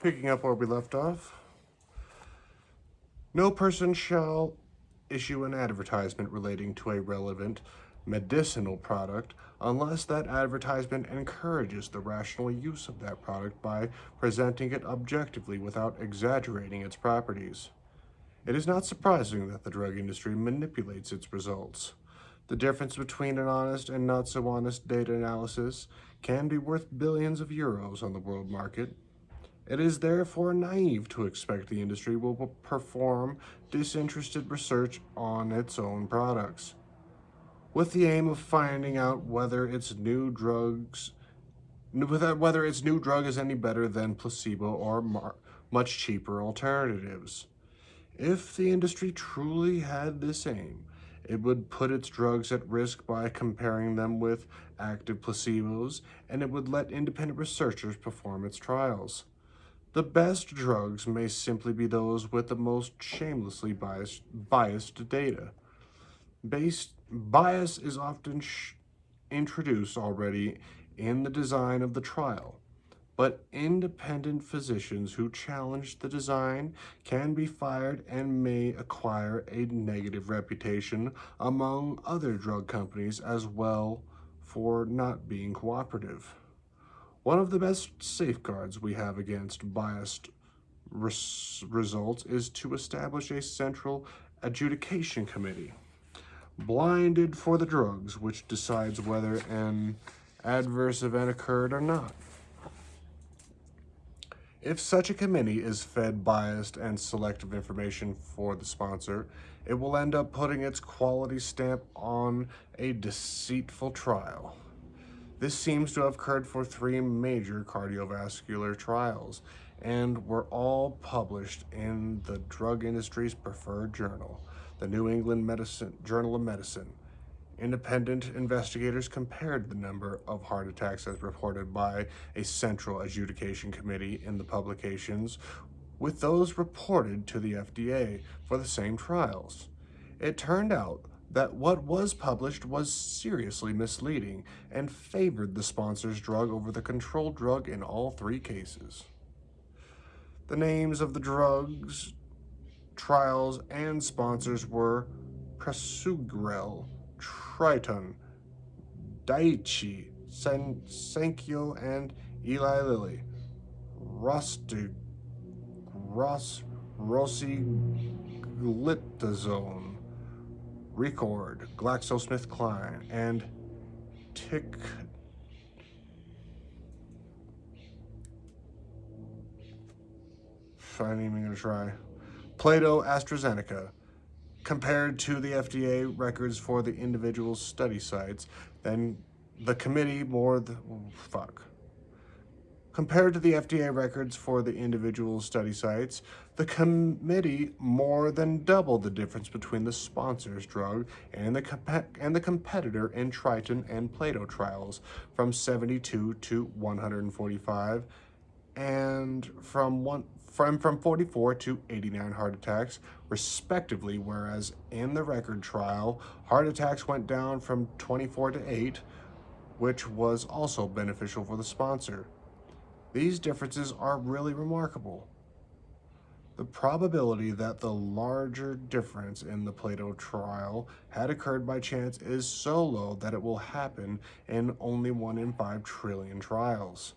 Picking up where we left off, no person shall issue an advertisement relating to a relevant medicinal product unless that advertisement encourages the rational use of that product by presenting it objectively without exaggerating its properties. It is not surprising that the drug industry manipulates its results. The difference between an honest and not so honest data analysis can be worth billions of euros on the world market. It is therefore naive to expect the industry will perform disinterested research on its own products, with the aim of finding out whether its new drug is any better than placebo or much cheaper alternatives. If the industry truly had this aim, it would put its drugs at risk by comparing them with active placebos, and it would let independent researchers perform its trials. The best drugs may simply be those with the most shamelessly biased data. Bias is often introduced already in the design of the trial, but independent physicians who challenge the design can be fired and may acquire a negative reputation among other drug companies as well for not being cooperative. One of the best safeguards we have against biased results is to establish a central adjudication committee, blinded for the drugs, which decides whether an adverse event occurred or not. If such a committee is fed biased and selective information for the sponsor, it will end up putting its quality stamp on a deceitful trial. This seems to have occurred for 3 major cardiovascular trials, and were all published in the drug industry's preferred journal, the New England Journal of Medicine. Independent investigators compared the number of heart attacks as reported by a central adjudication committee in the publications with those reported to the FDA for the same trials. It turned out that what was published was seriously misleading and favored the sponsor's drug over the controlled drug in all 3 cases. The names of the drugs, trials, and sponsors were Prasugrel, Triton, Daiichi, Sankyo, and Eli Lilly. Rosiglitazone, Record, GlaxoSmithKline, and Tick. I ain't even gonna try. Plato AstraZeneca. Compared to the FDA records for the individual study sites, then the committee Compared to the FDA records for the individual study sites, the committee more than doubled the difference between the sponsor's drug and the competitor in Triton and Plato trials, from 72 to 145, and from 44 to 89 heart attacks, respectively, whereas in the record trial, heart attacks went down from 24 to 8, which was also beneficial for the sponsor. These differences are really remarkable. The probability that the larger difference in the Plato trial had occurred by chance is so low that it will happen in only 1 in 5 trillion trials,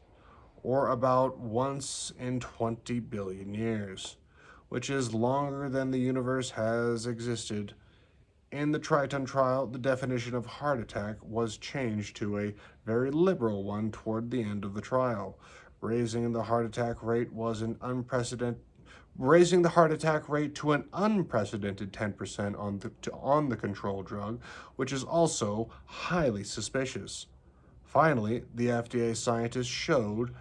or about once in 20 billion years, which is longer than the universe has existed. In the Triton trial, the definition of heart attack was changed to a very liberal one toward the end of the trial, raising the heart attack rate to an unprecedented 10% on the control drug, which is also highly suspicious. Finally, the FDA scientists showed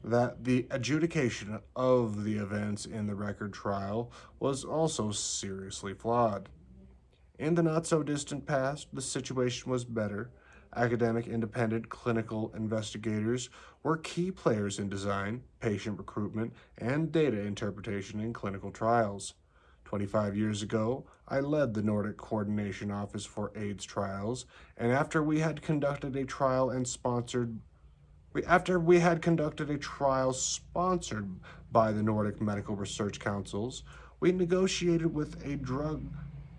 that the adjudication of the events in the record trial was also seriously flawed. In the not-so-distant past, the situation was better. Academic independent clinical investigators were key players in design, patient recruitment, and data interpretation in clinical trials. 25 years ago, I led the Nordic Coordination Office for AIDS trials, and after we had conducted a trial and sponsored After we had conducted a trial sponsored by the Nordic Medical Research Councils, we negotiated with a drug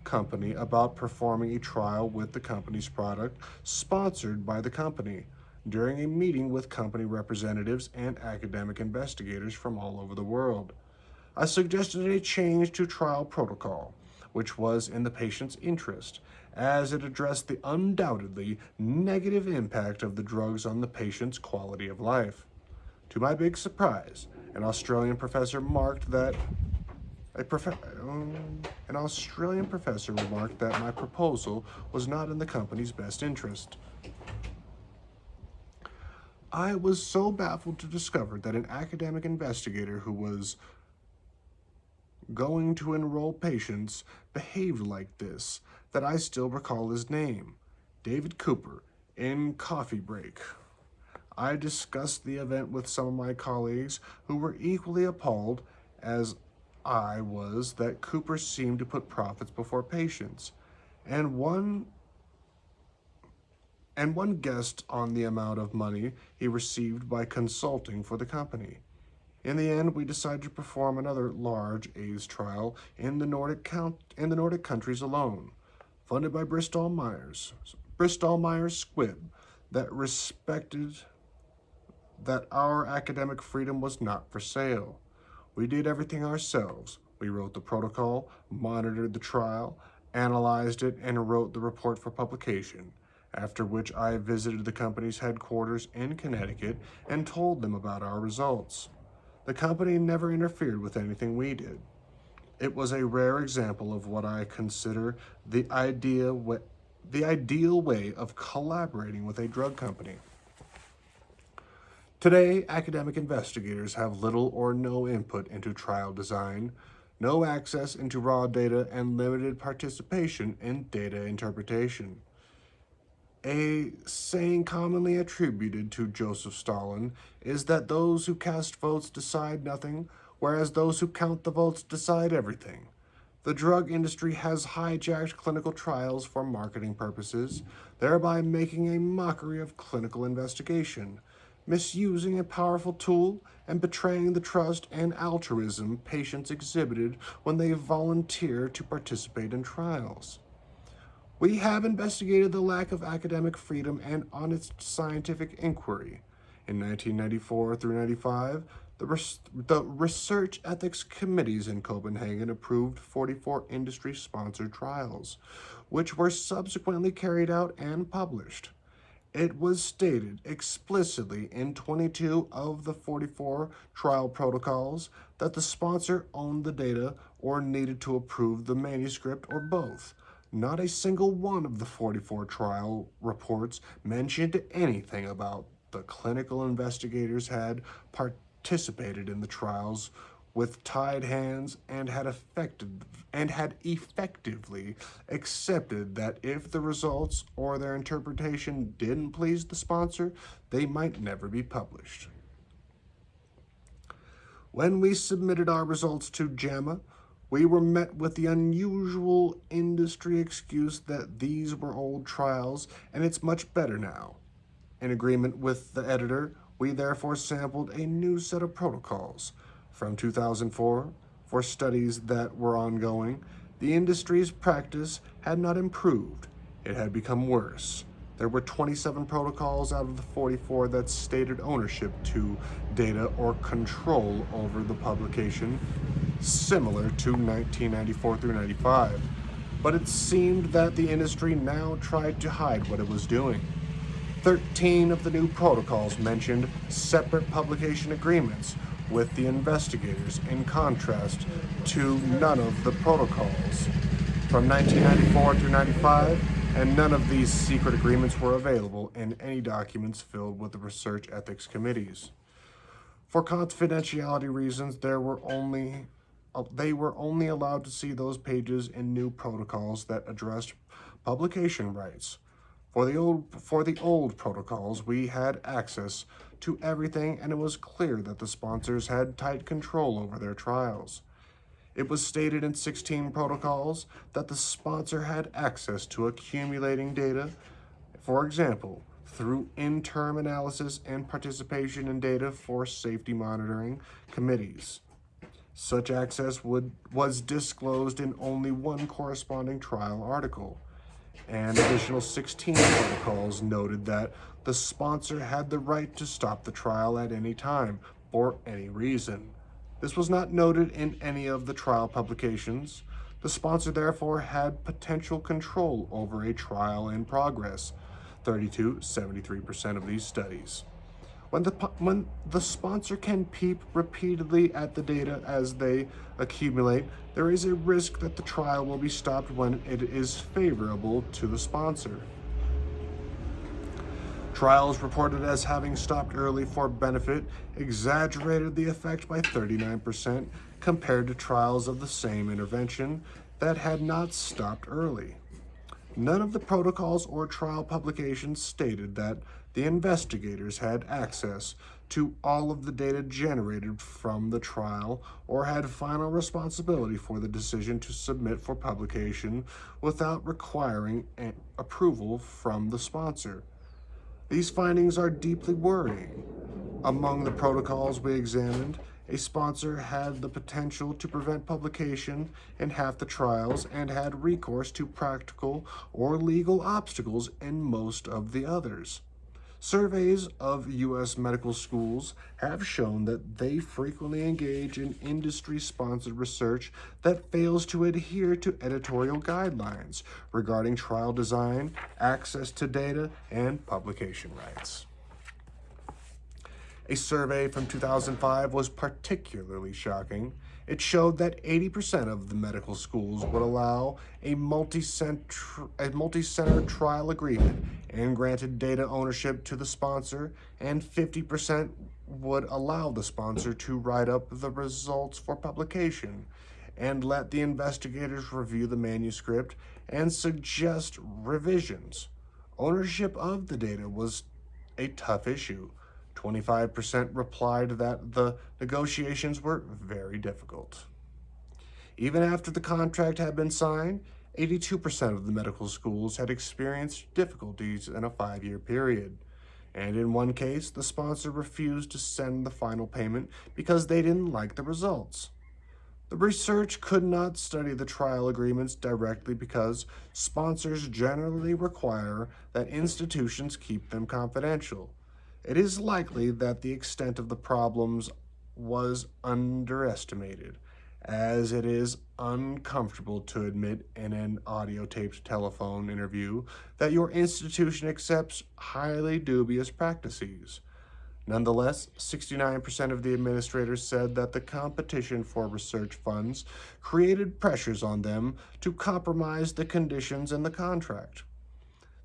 company about performing a trial with the company's product sponsored by the company during a meeting with company representatives and academic investigators from all over the world. I suggested a change to trial protocol, which was in the patient's interest, as it addressed the undoubtedly negative impact of the drugs on the patient's quality of life. To my big surprise, an Australian professor remarked that my proposal was not in the company's best interest. I was so baffled to discover that an academic investigator who was going to enroll patients behaved like this that I still recall his name, David Cooper, in Coffee Break. I discussed the event with some of my colleagues who were equally appalled as I was that Cooper seemed to put profits before patients, and one guessed on the amount of money he received by consulting for the company. In the end, we decided to perform another large AIDS trial in the Nordic countries alone, funded by Bristol Myers Squibb, that respected that our academic freedom was not for sale. We did everything ourselves. We wrote the protocol, monitored the trial, analyzed it, and wrote the report for publication, after which I visited the company's headquarters in Connecticut and told them about our results. The company never interfered with anything we did. It was a rare example of what I consider the ideal way of collaborating with a drug company. Today, academic investigators have little or no input into trial design, no access into raw data, and limited participation in data interpretation. A saying commonly attributed to Joseph Stalin is that those who cast votes decide nothing, whereas those who count the votes decide everything. The drug industry has hijacked clinical trials for marketing purposes, thereby making a mockery of clinical investigation, misusing a powerful tool and betraying the trust and altruism patients exhibited when they volunteer to participate in trials. We have investigated the lack of academic freedom and honest scientific inquiry. In 1994 through 95, the research ethics committees in Copenhagen approved 44 industry-sponsored trials, which were subsequently carried out and published. It was stated explicitly in 22 of the 44 trial protocols that the sponsor owned the data or needed to approve the manuscript or both. Not a single one of the 44 trial reports mentioned anything about the clinical investigators had participated in the trials with tied hands and had effectively accepted that if the results or their interpretation didn't please the sponsor, they might never be published. When we submitted our results to JAMA, we were met with the unusual industry excuse that these were old trials and it's much better now. In agreement with the editor, we therefore sampled a new set of protocols. From 2004, for studies that were ongoing, the industry's practice had not improved. It had become worse. There were 27 protocols out of the 44 that stated ownership to data or control over the publication, similar to 1994 through 95. But it seemed that the industry now tried to hide what it was doing. 13 of the new protocols mentioned separate publication agreements with the investigators, in contrast to none of the protocols from 1994 through 95, and none of these secret agreements were available in any documents filled with the research ethics committees. For confidentiality reasons, they were only allowed to see those pages in new protocols that addressed publication rights. For the old protocols, we had access to everything, and it was clear that the sponsors had tight control over their trials. It was stated in 16 protocols that the sponsor had access to accumulating data. For example, through interim analysis and participation in data for safety monitoring committees. Such access was disclosed in only one corresponding trial article. An additional 16 protocols noted that the sponsor had the right to stop the trial at any time for any reason. This was not noted in any of the trial publications. The sponsor therefore had potential control over a trial in progress, 73% of these studies. When the sponsor can peep repeatedly at the data as they accumulate, there is a risk that the trial will be stopped when it is favorable to the sponsor. Trials reported as having stopped early for benefit exaggerated the effect by 39% compared to trials of the same intervention that had not stopped early. None of the protocols or trial publications stated that the investigators had access to all of the data generated from the trial or had final responsibility for the decision to submit for publication without requiring approval from the sponsor. These findings are deeply worrying. Among the protocols we examined, a sponsor had the potential to prevent publication in half the trials and had recourse to practical or legal obstacles in most of the others. Surveys of U.S. medical schools have shown that they frequently engage in industry-sponsored research that fails to adhere to editorial guidelines regarding trial design, access to data, and publication rights. A survey from 2005 was particularly shocking. It showed that 80% of the medical schools would allow a multi-center trial agreement and granted data ownership to the sponsor, and 50% would allow the sponsor to write up the results for publication and let the investigators review the manuscript and suggest revisions. Ownership of the data was a tough issue. 25% replied that the negotiations were very difficult. Even after the contract had been signed, 82% of the medical schools had experienced difficulties in a 5-year period. And in one case, the sponsor refused to send the final payment because they didn't like the results. The research could not study the trial agreements directly because sponsors generally require that institutions keep them confidential. It is likely that the extent of the problems was underestimated, as it is uncomfortable to admit in an audio-taped telephone interview that your institution accepts highly dubious practices. Nonetheless, 69% of the administrators said that the competition for research funds created pressures on them to compromise the conditions in the contract.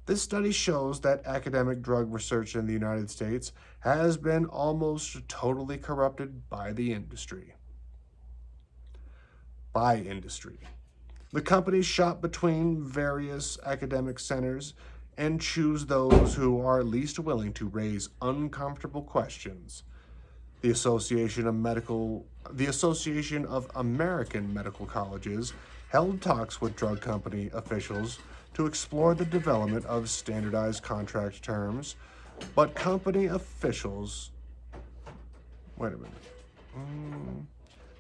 This study shows that academic drug research in the United States has been almost totally corrupted by the industry. The companies shop between various academic centers and choose those who are least willing to raise uncomfortable questions. The Association of American Medical Colleges held talks with drug company officials to explore the development of standardized contract terms, but company officials...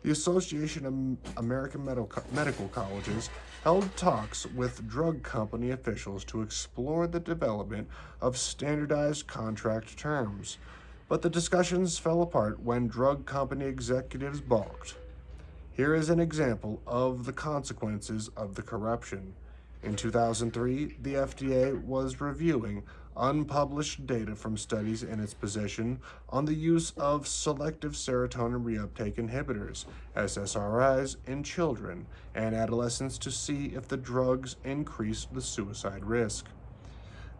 The Association of American Medical Colleges held talks with drug company officials to explore the development of standardized contract terms, but the discussions fell apart when drug company executives balked. Here is an example of the consequences of the corruption. In 2003, the FDA was reviewing unpublished data from studies in its possession on the use of selective serotonin reuptake inhibitors, SSRIs, in children and adolescents to see if the drugs increased the suicide risk.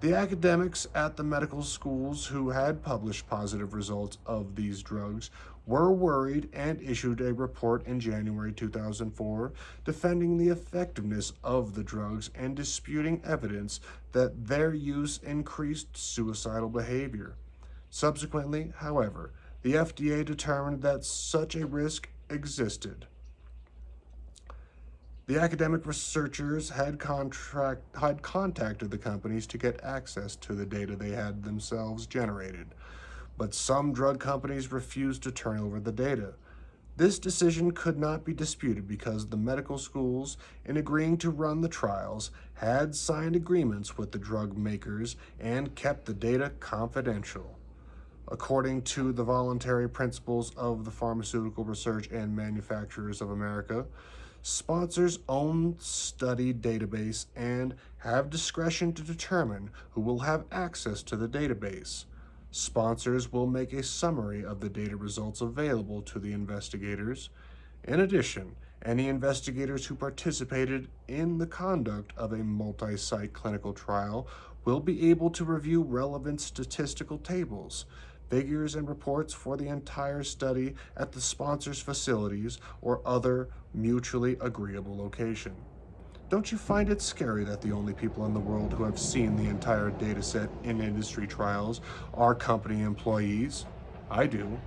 The academics at the medical schools who had published positive results of these drugs were worried and issued a report in January 2004 defending the effectiveness of the drugs and disputing evidence that their use increased suicidal behavior. Subsequently, however, the FDA determined that such a risk existed. The academic researchers had contacted the companies to get access to the data they had themselves generated, but some drug companies refused to turn over the data. This decision could not be disputed because the medical schools, in agreeing to run the trials, had signed agreements with the drug makers and kept the data confidential. According to the voluntary principles of the Pharmaceutical Research and Manufacturers of America, sponsors own study database and have discretion to determine who will have access to the database. Sponsors will make a summary of the data results available to the investigators. In addition, any investigators who participated in the conduct of a multi-site clinical trial will be able to review relevant statistical tables, figures, and reports for the entire study at the sponsor's facilities or other mutually agreeable location. Don't you find it scary that the only people in the world who have seen the entire dataset in industry trials are company employees? I do.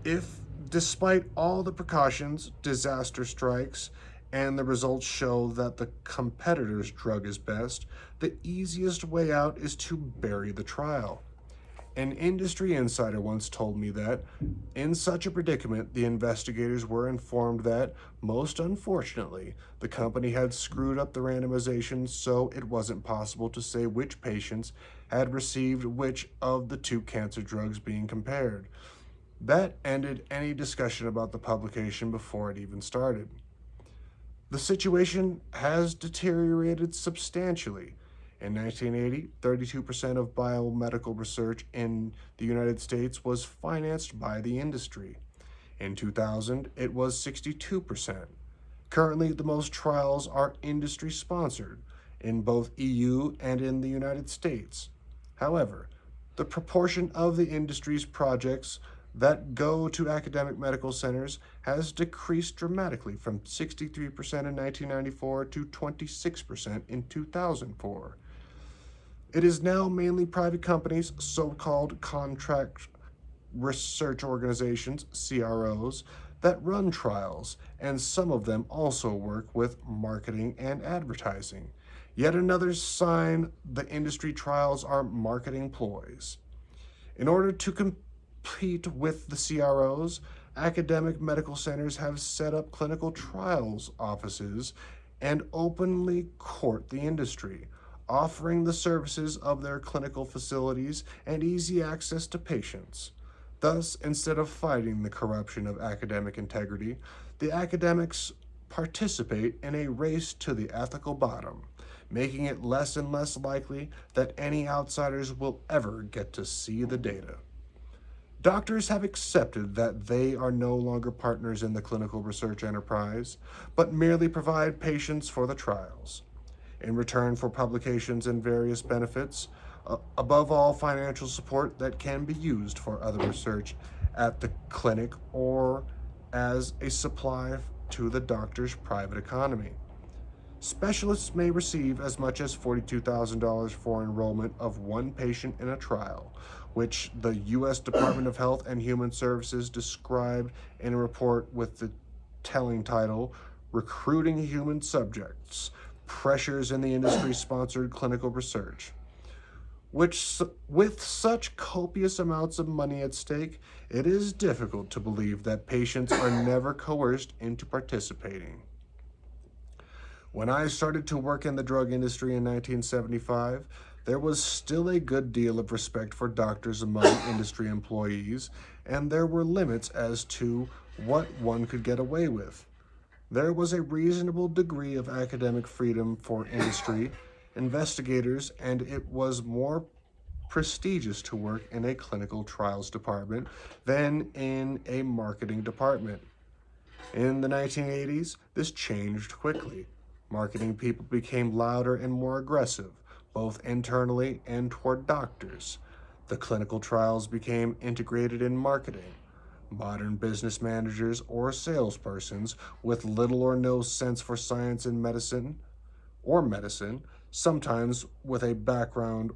If, despite all the precautions, disaster strikes, and the results show that the competitor's drug is best, the easiest way out is to bury the trial. An industry insider once told me that, in such a predicament, the investigators were informed that, most unfortunately, the company had screwed up the randomization so it wasn't possible to say which patients had received which of the two cancer drugs being compared. That ended any discussion about the publication before it even started. The situation has deteriorated substantially. In 1980, 32% of biomedical research in the United States was financed by the industry. In 2000, it was 62%. Currently, the most trials are industry sponsored in both EU and in the United States. However, the proportion of the industry's projects that go to academic medical centers has decreased dramatically from 63% in 1994 to 26% in 2004. It is now mainly private companies, so-called contract research organizations, CROs, that run trials, and some of them also work with marketing and advertising. Yet another sign the industry trials are marketing ploys. In order to compete with the CROs, academic medical centers have set up clinical trials offices and openly court the industry, offering the services of their clinical facilities and easy access to patients. Thus, instead of fighting the corruption of academic integrity, the academics participate in a race to the ethical bottom, making it less and less likely that any outsiders will ever get to see the data. Doctors have accepted that they are no longer partners in the clinical research enterprise, but merely provide patients for the trials. In return for publications and various benefits, above all financial support that can be used for other research at the clinic or as a supply to the doctor's private economy. Specialists may receive as much as $42,000 for enrollment of one patient in a trial, which the U.S. Department of Health and Human Services described in a report with the telling title, Recruiting Human Subjects, Pressures in the Industry-Sponsored Clinical Research. With such copious amounts of money at stake, it is difficult to believe that patients are never coerced into participating. When I started to work in the drug industry in 1975, there was still a good deal of respect for doctors among industry employees, and there were limits as to what one could get away with. There was a reasonable degree of academic freedom for industry, investigators, and it was more prestigious to work in a clinical trials department than in a marketing department. In the 1980s, this changed quickly. Marketing people became louder and more aggressive, both internally and toward doctors. The clinical trials became integrated in marketing. Modern business managers or salespersons with little or no sense for science and medicine, sometimes with a background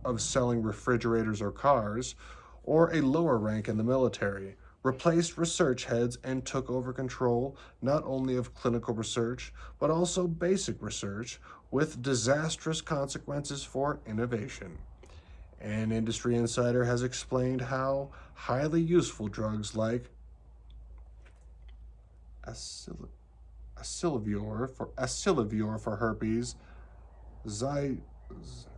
of selling refrigerators or cars, or a lower rank in the military, replaced research heads and took over control not only of clinical research, but also basic research, with disastrous consequences for innovation. An industry insider has explained how highly useful drugs like Acilivir for herpes, Zy-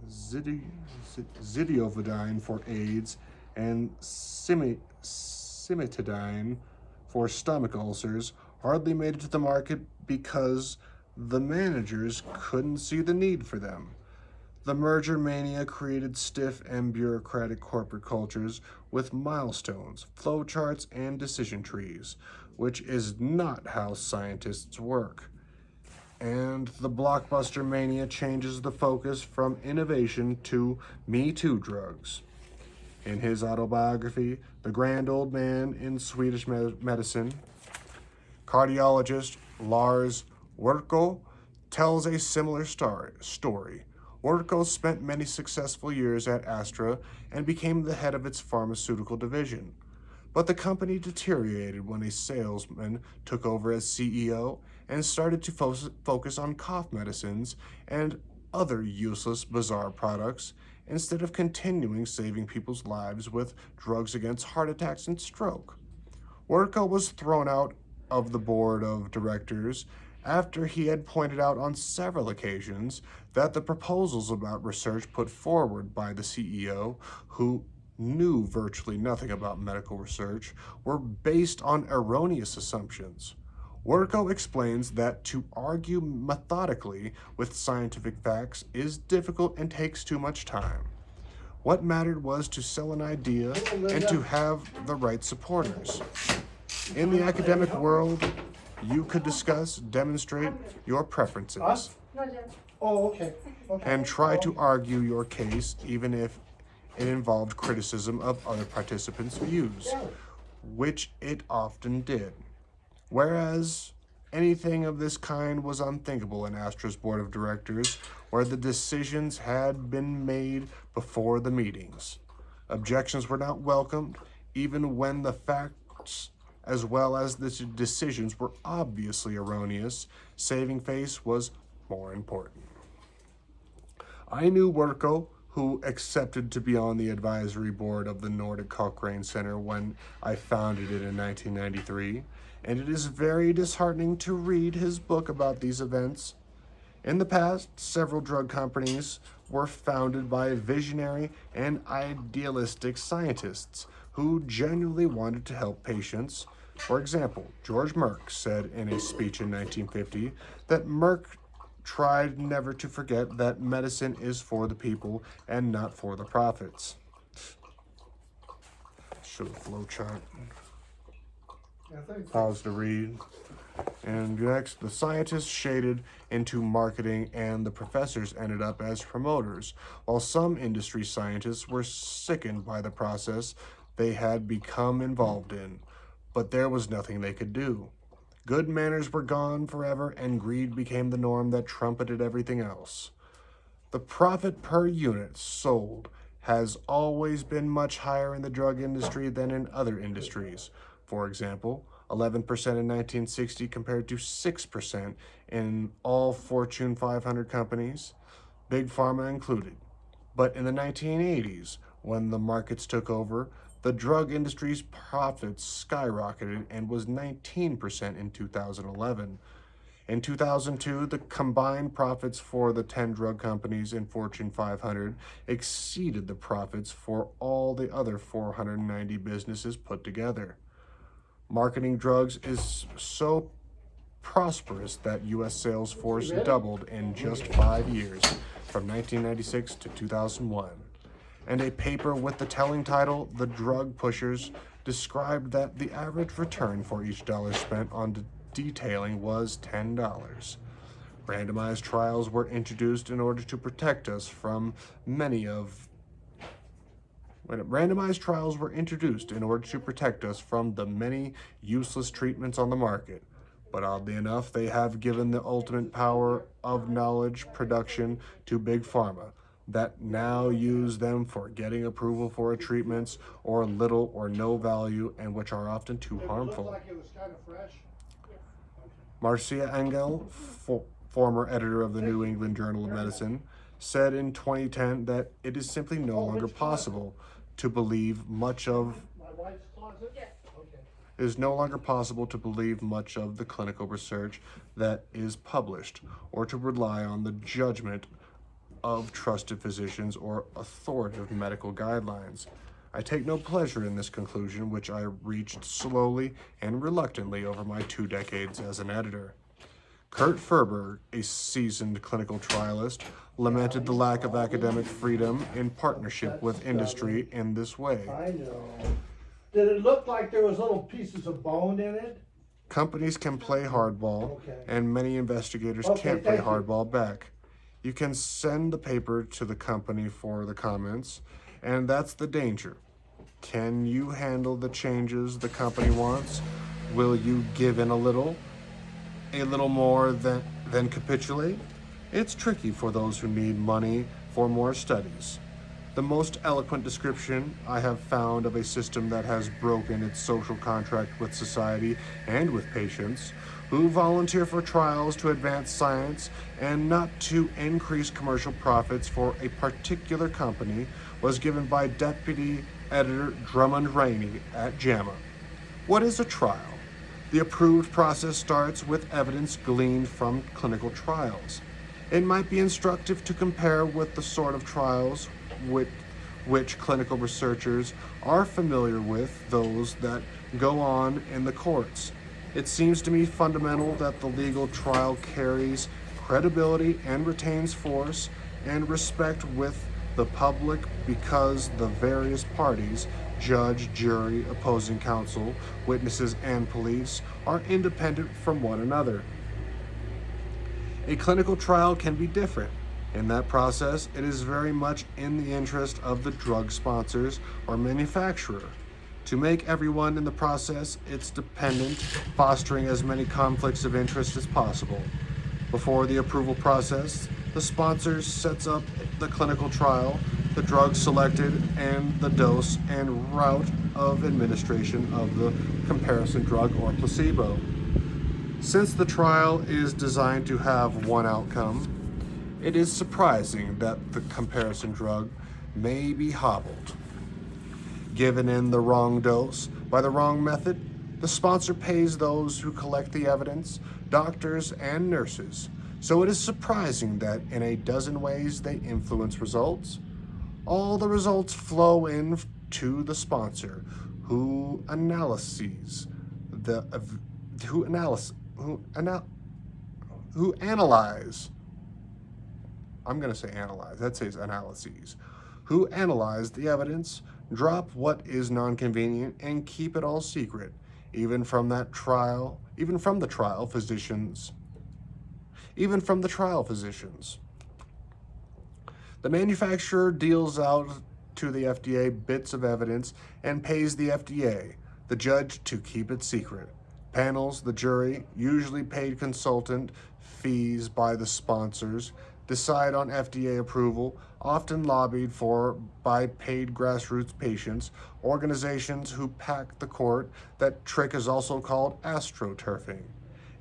Zidiovidine for AIDS, and cimetidine for stomach ulcers hardly made it to the market because the managers couldn't see the need for them. The merger mania created stiff and bureaucratic corporate cultures with milestones, flowcharts, and decision trees, which is not how scientists work. And the blockbuster mania changes the focus from innovation to Me Too drugs. In his autobiography, The Grand Old Man in Swedish Medicine, cardiologist Lars Werkö tells a similar story. Werkö spent many successful years at Astra and became the head of its pharmaceutical division. But the company deteriorated when a salesman took over as CEO and started to focus on cough medicines and other useless, bizarre products instead of continuing saving people's lives with drugs against heart attacks and stroke. Werkö was thrown out of the board of directors after he had pointed out on several occasions that the proposals about research put forward by the CEO, who knew virtually nothing about medical research, were based on erroneous assumptions. Werkö explains that to argue methodically with scientific facts is difficult and takes too much time. What mattered was to sell an idea and to have the right supporters. In the academic world, you could discuss, demonstrate your preferences, and try to argue your case even if it involved criticism of other participants' views, which it often did. Whereas anything of this kind was unthinkable in Astra's board of directors, where the decisions had been made before the meetings. Objections were not welcomed, even when the facts as well as the decisions were obviously erroneous. Saving face was more important. I knew Werkö, who accepted to be on the advisory board of the Nordic Cochrane Center when I founded it in 1993, and it is very disheartening to read his book about these events. In the past, several drug companies were founded by visionary and idealistic scientists who genuinely wanted to help patients. For example, George Merck said in a speech in 1950 that Merck tried never to forget that medicine is for the people and not for the profits. Show the flow chart. Pause to read. And next, the scientists shaded into marketing and the professors ended up as promoters, while some industry scientists were sickened by the process they had become involved in. But there was nothing they could do. Good manners were gone forever, and greed became the norm that trumpeted everything else. The profit per unit sold has always been much higher in the drug industry than in other industries. For example, 11% in 1960 compared to 6% in all Fortune 500 companies, Big Pharma included. But in the 1980s, when the markets took over, the drug industry's profits skyrocketed and was 19% in 2011. In 2002, the combined profits for the 10 drug companies in Fortune 500 exceeded the profits for all the other 490 businesses put together. Marketing drugs is so prosperous that U.S. sales force doubled in just 5 years, from 1996 to 2001. And a paper with the telling title, The Drug Pushers, described that the average return for each dollar spent on detailing was $10. Randomized trials were introduced in order to protect us from the many useless treatments on the market. But oddly enough, they have given the ultimate power of knowledge production to Big Pharma. that now use them for getting approval for treatments or little or no value and which are often too harmful. Like it was kind of fresh. Marcia Engel, former editor of the New England Journal of Medicine, said in 2010 that it is simply no longer possible to believe much of My wife's closet? Yes. Okay. it is no longer possible to believe much of the clinical research that is published or to rely on the judgment of trusted physicians or authoritative medical guidelines. I take no pleasure in this conclusion, which I reached slowly and reluctantly over my 2 decades as an editor. Kurt Ferber, a seasoned clinical trialist, lamented the lack of academic freedom in partnership with industry in this way. I know. Did it look like there was little pieces of bone in it? Companies can play hardball, Okay. and many investigators Okay, can't play thank you. hardball back. You can send the paper to the company for the comments, and that's the danger. Can you handle the changes the company wants? Will you give in a little more than capitulate? It's tricky for those who need money for more studies. The most eloquent description I have found of a system that has broken its social contract with society and with patients who volunteer for trials to advance science and not to increase commercial profits for a particular company was given by Deputy Editor Drummond Rainey at JAMA. What is a trial? The approved process starts with evidence gleaned from clinical trials. It might be instructive to compare with the sort of trials with which clinical researchers are familiar with those that go on in the courts. It seems to me fundamental that the legal trial carries credibility and retains force and respect with the public because the various parties, judge, jury, opposing counsel, witnesses, and police, are independent from one another. A clinical trial can be different. In that process, it is very much in the interest of the drug sponsors or manufacturer to make everyone in the process its dependent, fostering as many conflicts of interest as possible. Before the approval process, the sponsor sets up the clinical trial, the drug selected, and the dose and route of administration of the comparison drug or placebo. Since the trial is designed to have one outcome, it is surprising that the comparison drug may be hobbled. Given in the wrong dose, by the wrong method, the sponsor pays those who collect the evidence, doctors and nurses. So it is surprising that in a dozen ways they influence results. All the results flow in to the sponsor, who analyze I'm going to say analyze, that says analyses, who analyze the evidence, drop what is non-convenient, and keep it all secret, even from the trial physicians. The manufacturer deals out to the FDA bits of evidence and pays the FDA, the judge, to keep it secret. Panels, the jury, usually paid consultant fees by the sponsors, decide on FDA approval, often lobbied for by paid grassroots patients, organizations who pack the court. That trick is also called astroturfing.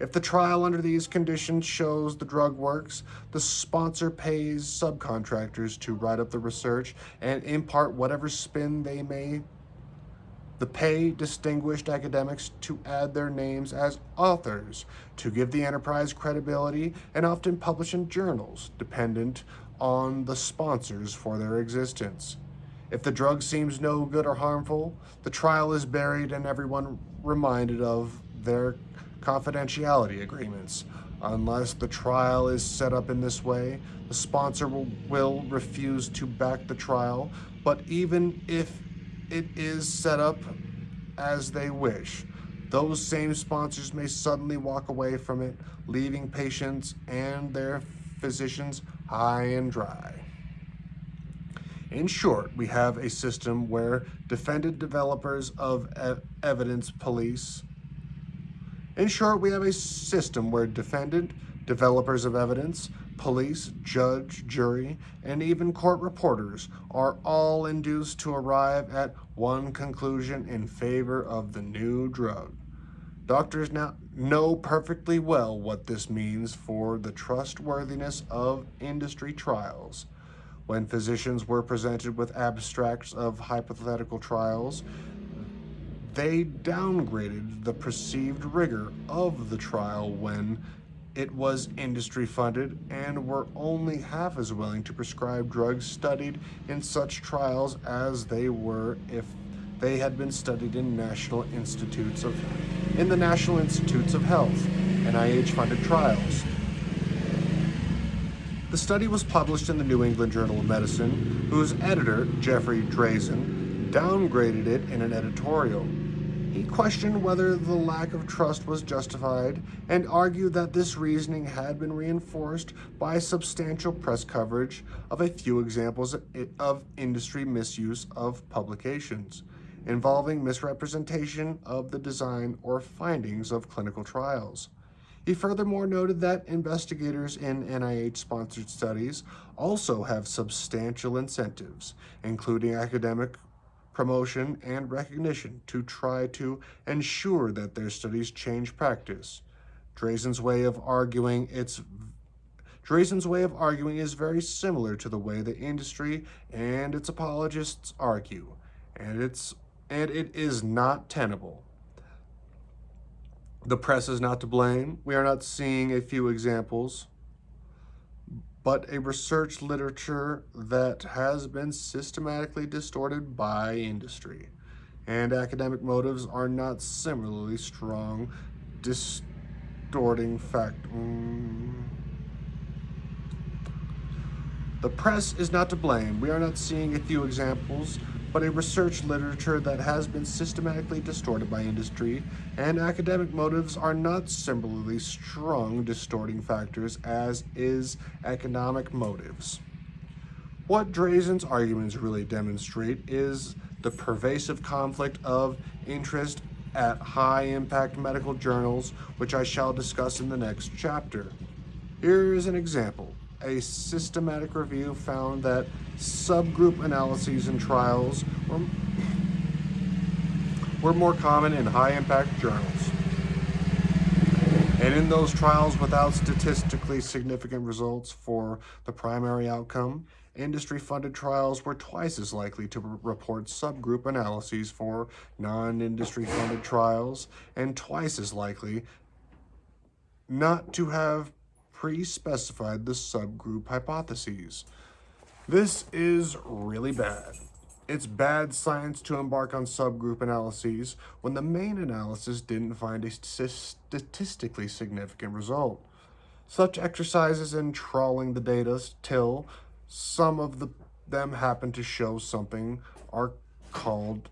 If the trial under these conditions shows the drug works, the sponsor pays subcontractors to write up the research and impart whatever spin they may. The pay distinguished academics to add their names as authors to give the enterprise credibility and often publish in journals dependent on the sponsors for their existence. If the drug seems no good or harmful, the trial is buried and everyone reminded of their confidentiality agreements. Unless the trial is set up in this way, the sponsor will refuse to back the trial, but even if it is set up as they wish, those same sponsors may suddenly walk away from it, leaving patients and their physicians high and dry. In short, we have a system where defendant developers of evidence police police, judge, jury, and even court reporters are all induced to arrive at one conclusion in favor of the new drug. Doctors now know perfectly well what this means for the trustworthiness of industry trials. When physicians were presented with abstracts of hypothetical trials, they downgraded the perceived rigor of the trial when it was industry funded and were only half as willing to prescribe drugs studied in such trials as they were if they had been studied in the National Institutes of Health, NIH funded trials. The study was published in the New England Journal of Medicine, whose editor, Jeffrey Drazen, downgraded it in an editorial. He questioned whether the lack of trust was justified and argued that this reasoning had been reinforced by substantial press coverage of a few examples of industry misuse of publications involving misrepresentation of the design or findings of clinical trials. He furthermore noted that investigators in NIH-sponsored studies also have substantial incentives, including academic promotion and recognition, to try to ensure that their studies change practice. Drazen's way of arguing is very similar to the way the industry and its apologists argue, and it is not tenable. The press is not to blame. We are not seeing a few examples, but a research literature that has been systematically distorted by industry. And academic motives are not similarly strong, distorting fact. The press is not to blame. We are not seeing a few examples, but a research literature that has been systematically distorted by industry, and academic motives are not similarly strong distorting factors as is economic motives. What Drazen's arguments really demonstrate is the pervasive conflict of interest at high-impact medical journals, which I shall discuss in the next chapter. Here is an example. A systematic review found that subgroup analyses in trials were more common in high-impact journals. And in those trials without statistically significant results for the primary outcome, industry-funded trials were twice as likely to report subgroup analyses for non-industry funded trials, and twice as likely not to have pre-specified the subgroup hypotheses. This is really bad. It's bad science to embark on subgroup analyses when the main analysis didn't find a statistically significant result. Such exercises in trawling the data till some of them happen to show something are called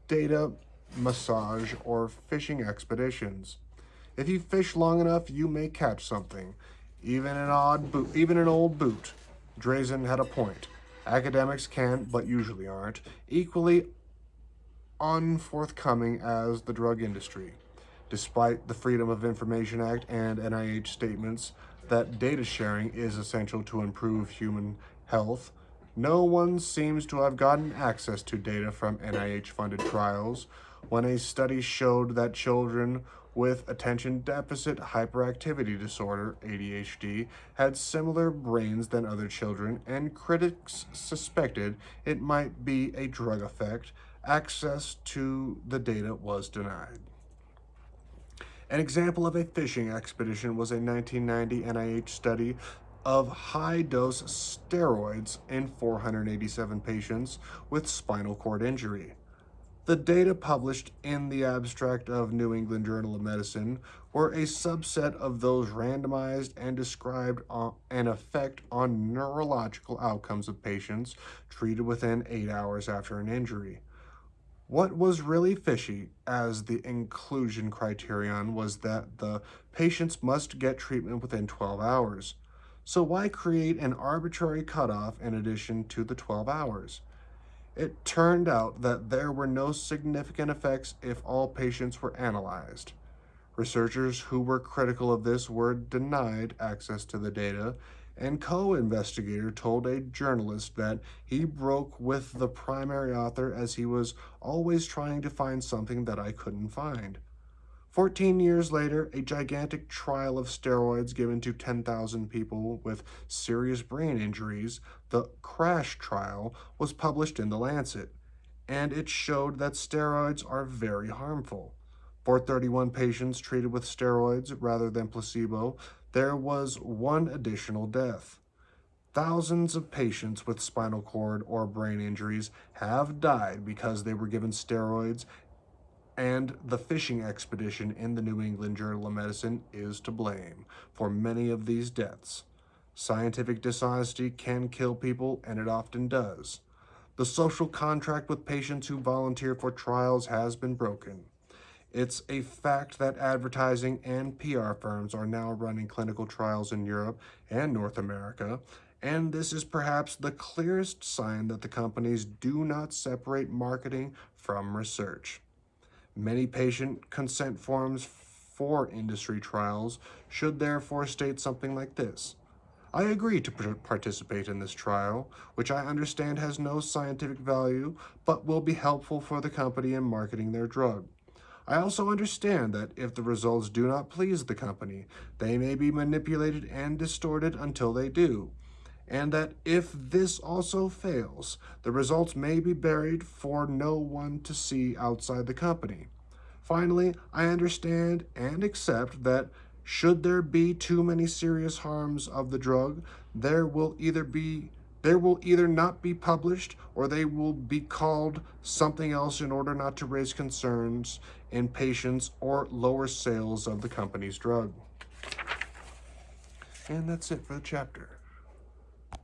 data massage or fishing expeditions. If you fish long enough, you may catch something, even an old boot. Drazen had a point. Academics can, but usually aren't, equally unforthcoming as the drug industry. Despite the Freedom of Information Act and NIH statements that data sharing is essential to improve human health, no one seems to have gotten access to data from NIH-funded trials when a study showed that children with attention deficit hyperactivity disorder, ADHD, had similar brains than other children, and critics suspected it might be a drug effect. Access to the data was denied. An example of a fishing expedition was a 1990 NIH study of high-dose steroids in 487 patients with spinal cord injury. The data published in the abstract of New England Journal of Medicine were a subset of those randomized and described an effect on neurological outcomes of patients treated within 8 hours after an injury. What was really fishy as the inclusion criterion was that the patients must get treatment within 12 hours. So why create an arbitrary cutoff in addition to the 12 hours? It turned out that there were no significant effects if all patients were analyzed. Researchers who were critical of this were denied access to the data, and co-investigator told a journalist that he broke with the primary author as he was always trying to find something that I couldn't find. 14 years later, a gigantic trial of steroids given to 10,000 people with serious brain injuries, the CRASH trial, was published in The Lancet, and it showed that steroids are very harmful. For 31 patients treated with steroids rather than placebo, there was one additional death. Thousands of patients with spinal cord or brain injuries have died because they were given steroids, and the fishing expedition in the New England Journal of Medicine is to blame for many of these deaths. Scientific dishonesty can kill people, and it often does. The social contract with patients who volunteer for trials has been broken. It's a fact that advertising and PR firms are now running clinical trials in Europe and North America, and this is perhaps the clearest sign that the companies do not separate marketing from research. Many patient consent forms for industry trials should therefore state something like this: I agree to participate in this trial, which I understand has no scientific value but will be helpful for the company in marketing their drug. I also understand that if the results do not please the company, they may be manipulated and distorted until they do, and that if this also fails, the results may be buried for no one to see outside the company. Finally, I understand and accept that should there be too many serious harms of the drug, there will either not be published or they will be called something else in order not to raise concerns in patients or lower sales of the company's drug. And that's it for the chapter.